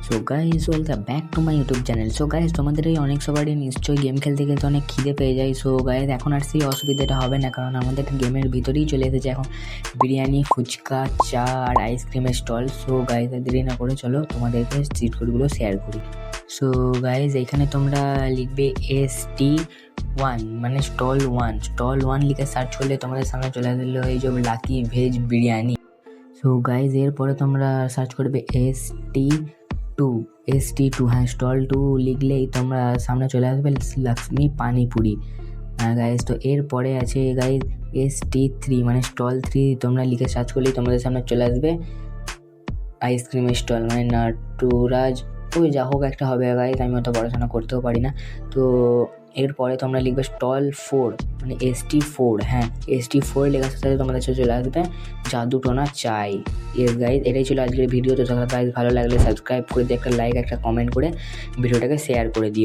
So guys welcome back to my YouTube channel. So guys তোমাদের এই অনেক সবারই নিশ্চয়ই গেম খেলতে খেলতে অনেক খিদে পেয়ে যায়। সো গাইজ এখন আর সেই অসুবিধাটা হবে না, কারণ আমাদের গেমের ভিতরেই চলে এসেছে এখন বিরিয়ানি, ফুচকা, চা আর আইসক্রিমের স্টল। সো গাইজ দেরি না করে চলো তোমাদেরকে স্ট্রিট ফুডগুলো শেয়ার করি। সো গাইজ এখানে তোমরা লিখবে ST1 মানে স্টল ওয়ান লিখে সার্চ করলে তোমাদের সামনে চলে আসলো এই যে lucky veg biryani. So guys এরপরে তোমরা সার্চ করবে ST2 হ্যাঁ স্টল 2 লিখলেই তোমরা সামনে চলে আসবে লক্ষ্মী পানিপুরি। গাইজ তো এরপরে আছে গাইজ ST3 মানে স্টল 3 তোমরা লিখে সার্চ করলেই তোমাদের সামনে চলে আসবে আইসক্রিমের স্টল মানে নাটুরাজ, ওই যা হোক একটা হবে গাইজ, আমি অত পড়াশোনা করতেও পারি না। তো এরপরে তোমরা লিখবে স্টল 4 মানে ST4 হ্যাঁ ST4 লেখার সাথে তোমাদের চলে আসবে জাদুটোনা চাই। গাইজ এটাই ছিল আজকের ভিডিও। তো গাইজ ভালো লাগলে সাবস্ক্রাইব করে দিয়ে একটা লাইক একটা কমেন্ট করে ভিডিওটাকে শেয়ার করে দিও।